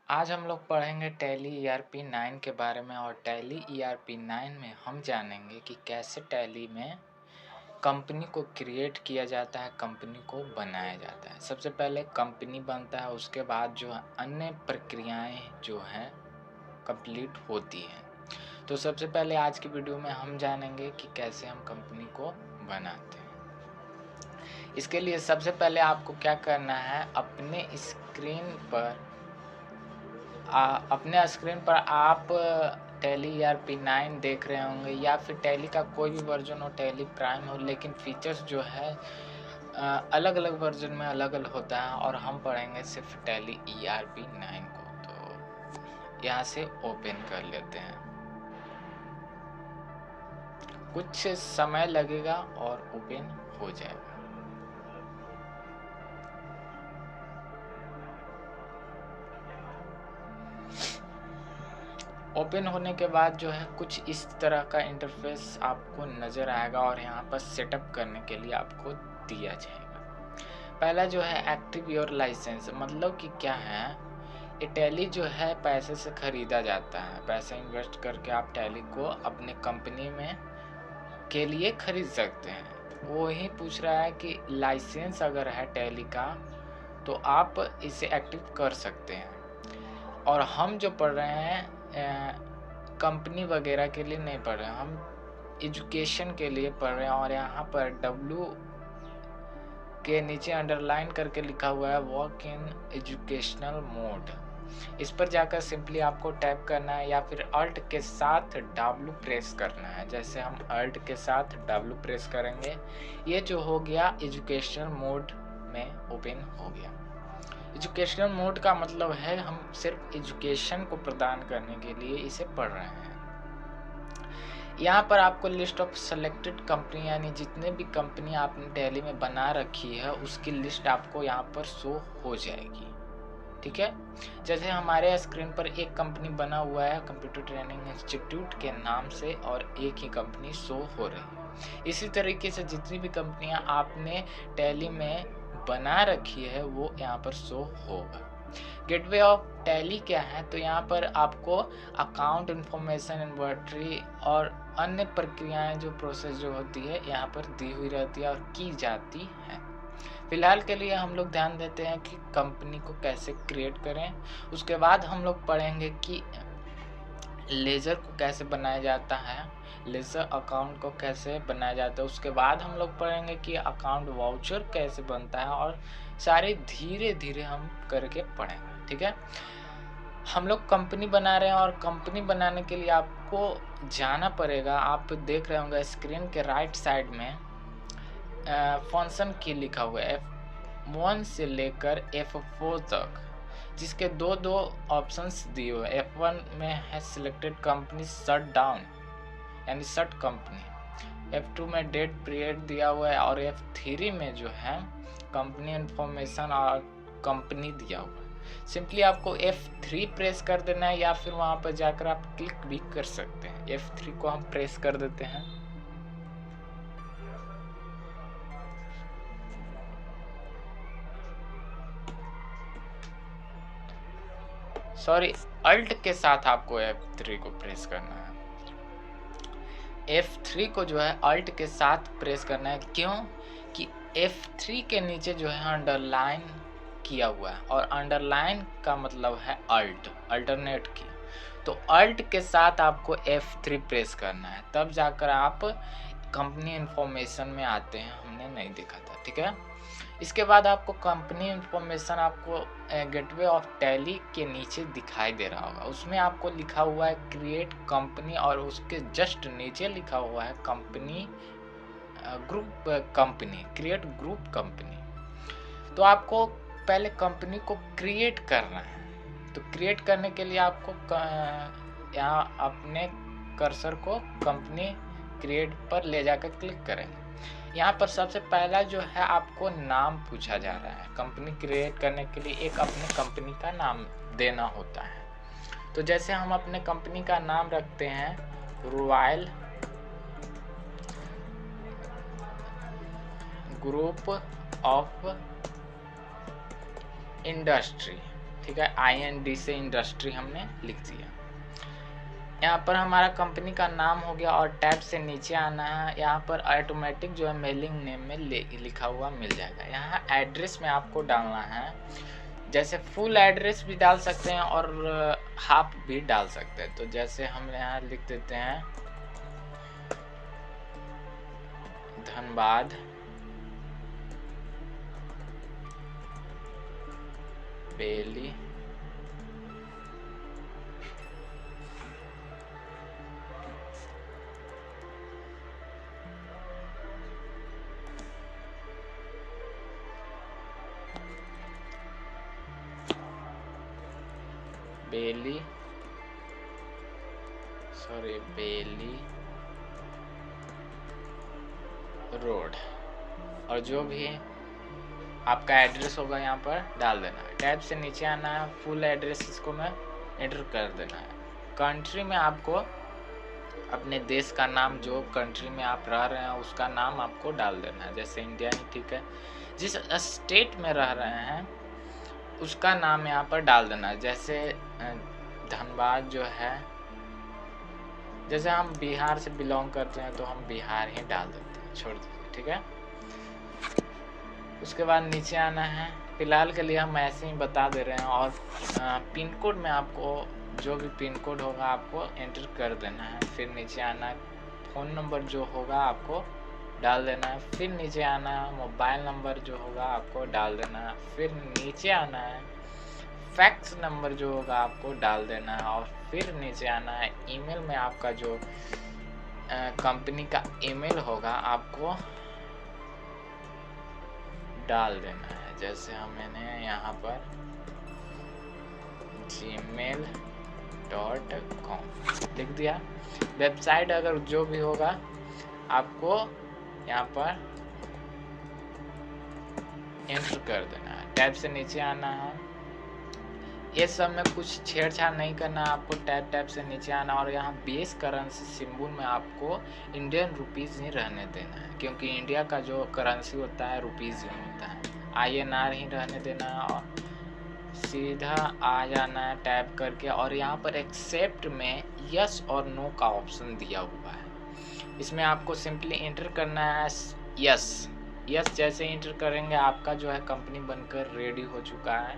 आज हम लोग पढ़ेंगे टैली ईआरपी 9 के बारे में। और टैली ईआरपी 9 में हम जानेंगे कि कैसे टैली में कंपनी को क्रिएट किया जाता है, कंपनी को बनाया जाता है। सबसे पहले कंपनी बनता है, उसके बाद जो अन्य प्रक्रियाएं जो हैं कंप्लीट होती हैं। तो सबसे पहले आज की वीडियो में हम जानेंगे कि कैसे हम कंपनी को बनाते हैं। इसके लिए सबसे पहले आपको क्या करना है, अपने स्क्रीन पर आप टैली ईआरपी 9 देख रहे होंगे, या फिर टैली का कोई भी वर्जन हो, टैली प्राइम हो, लेकिन फीचर्स जो है अलग अलग वर्जन में अलग अलग होता है। और हम पढ़ेंगे सिर्फ टैली ईआरपी 9 को। तो यहाँ से ओपन कर लेते हैं, कुछ समय लगेगा और ओपन हो जाएगा। ओपन होने के बाद जो है कुछ इस तरह का इंटरफेस आपको नज़र आएगा और यहाँ पर सेटअप करने के लिए आपको दिया जाएगा। पहला जो है एक्टिव योर लाइसेंस, मतलब कि क्या है, ये टैली जो है पैसे से ख़रीदा जाता है। पैसा इन्वेस्ट करके आप टैली को अपने कंपनी में के लिए ख़रीद सकते हैं। वो ही पूछ रहा है कि लाइसेंस अगर है टैली का तो आप इसे एक्टिव कर सकते हैं। और हम जो पढ़ रहे हैं कंपनी वगैरह के लिए नहीं पढ़ रहे हैं, हम एजुकेशन के लिए पढ़ रहे हैं। और यहाँ पर W के नीचे अंडरलाइन करके लिखा हुआ है वर्क इन एजुकेशनल मोड। इस पर जाकर सिंपली आपको टैप करना है, या फिर अल्ट के साथ W प्रेस करना है। जैसे हम अल्ट के साथ W प्रेस करेंगे, ये जो हो गया एजुकेशनल मोड में ओपन हो गया। एजुकेशनल मोड का मतलब है हम सिर्फ एजुकेशन को प्रदान करने के लिए इसे पढ़ रहे हैं। यहाँ पर आपको लिस्ट ऑफ सेलेक्टेड कंपनी, यानी जितने भी कंपनी आपने टैली में बना रखी है उसकी लिस्ट आपको यहाँ पर शो हो जाएगी। ठीक है, जैसे हमारे स्क्रीन पर एक कंपनी बना हुआ है कंप्यूटर ट्रेनिंग इंस्टीट्यूट के नाम से, और एक ही कंपनी शो हो रही है। इसी तरीके से जितनी भी कंपनियां आपने टैली में बना रखी है वो यहाँ पर शो होगा। गेटवे ऑफ टैली क्या है, तो यहाँ पर आपको अकाउंट इंफॉर्मेशन, इन्वेंटरी और अन्य प्रक्रियाएं जो प्रोसेस जो होती है यहाँ पर दी हुई रहती है और की जाती है। फिलहाल के लिए हम लोग ध्यान देते हैं कि कंपनी को कैसे क्रिएट करें। उसके बाद हम लोग पढ़ेंगे कि लेजर को कैसे बनाया जाता है, लेजर अकाउंट को कैसे बनाया जाता है। उसके बाद हम लोग पढ़ेंगे कि अकाउंट वाउचर कैसे बनता है, और सारे धीरे धीरे हम करके पढ़ेंगे। ठीक है, हम लोग कंपनी बना रहे हैं और कंपनी बनाने के लिए आपको जाना पड़ेगा। आप देख रहे होंगे स्क्रीन के राइट साइड में फंक्शन की लिखा हुआ है F1 से लेकर F4 तक, जिसके दो ऑप्शंस दिए हुए हैं। F1 में है सिलेक्टेड कंपनी शट डाउन, यानी शट कंपनी। F2 में डेट पीरियड दिया हुआ है, और F3 में जो है कंपनी इंफॉर्मेशन और कंपनी दिया हुआ है। सिंपली आपको F3 प्रेस कर देना है, या फिर वहाँ पर जाकर आप क्लिक भी कर सकते हैं। F3 को हम प्रेस कर देते हैं। सॉरी, अल्ट के साथ आपको F3 को प्रेस करना है। F3 को जो है अल्ट के साथ प्रेस करना है, क्यों कि F3 के नीचे जो है अंडरलाइन किया हुआ है, और अंडरलाइन का मतलब है अल्ट, अल्टरनेट की। तो अल्ट के साथ आपको F3 प्रेस करना है, तब जाकर आप कंपनी इंफॉर्मेशन में आते हैं। हमने नहीं देखा था। ठीक है, इसके बाद आपको कंपनी इंफॉर्मेशन आपको गेटवे ऑफ टैली के नीचे दिखाई दे रहा होगा। उसमें आपको लिखा हुआ है क्रिएट कंपनी, और उसके जस्ट नीचे लिखा हुआ है company group company, create group company. तो आपको पहले कंपनी को क्रिएट करना है। तो क्रिएट करने के लिए आपको यहाँ अपने कर्सर को कंपनी क्रिएट पर ले जाकर क्लिक करेंगे। यहाँ पर सबसे पहला जो है आपको नाम पूछा जा रहा है। कंपनी क्रिएट करने के लिए एक अपने कंपनी का नाम देना होता है। तो जैसे हम अपने कंपनी का नाम रखते हैं रॉयल ग्रुप ऑफ इंडस्ट्री। ठीक है, IND से इंडस्ट्री हमने लिख दिया। यहाँ पर हमारा कंपनी का नाम हो गया और टैब से नीचे आना है। यहाँ पर ऑटोमेटिक जो है मेलिंग नेम में लिखा हुआ मिल जाएगा। यहाँ एड्रेस में आपको डालना है, जैसे फुल एड्रेस भी डाल सकते हैं और हाफ भी डाल सकते हैं। तो जैसे हम यहाँ लिख देते हैं धनबाद बेली बेली रोड, और जो भी आपका एड्रेस होगा यहाँ पर डाल देना है। टैब से नीचे आना है, फुल एड्रेस इसको मैं एंटर कर देना है। कंट्री में आपको अपने देश का नाम, जो कंट्री में आप रह रहे हैं उसका नाम आपको डाल देना है, जैसे इंडिया ही ठीक है। जिस स्टेट में रह रहे हैं उसका नाम यहाँ पर डाल देना है, जैसे धनबाद जो है, जैसे हम बिहार से बिलोंग करते हैं तो हम बिहार ही डाल देते हैं, छोड़ दीजिए, ठीक है। उसके बाद नीचे आना है। फिलहाल के लिए हम ऐसे ही बता दे रहे हैं। और पिन कोड में आपको जो भी पिन कोड होगा आपको एंटर कर देना है। फिर नीचे आना है, फ़ोन नंबर जो होगा आपको डाल देना है। फिर नीचे आना है, मोबाइल नंबर जो होगा आपको डाल देना है। फिर नीचे आना है, फैक्स नंबर जो होगा आपको डाल देना है। और फिर नीचे आना है, ईमेल में आपका जो कंपनी का ईमेल होगा आपको डाल देना है। जैसे मैंने यहाँ पर gmail.com लिख दिया। वेबसाइट अगर जो भी होगा आपको यहाँ पर एंटर कर देना है। टैब से नीचे आना है। ये सब में कुछ छेड़छाड़ नहीं करना है आपको। टैब से नीचे आना और यहाँ बेस करेंसी सिंबल में आपको इंडियन रुपीज़ ही रहने देना है, क्योंकि इंडिया का जो करेंसी होता है रुपीज़ ही होता है। INR ही रहने देना है और सीधा आ जाना है टैब करके। और यहाँ पर एक्सेप्ट में यस और नो का ऑप्शन दिया हुआ है, इसमें आपको सिंपली एंटर करना है यस। जैसे एंटर करेंगे आपका जो है कंपनी बनकर रेडी हो चुका है।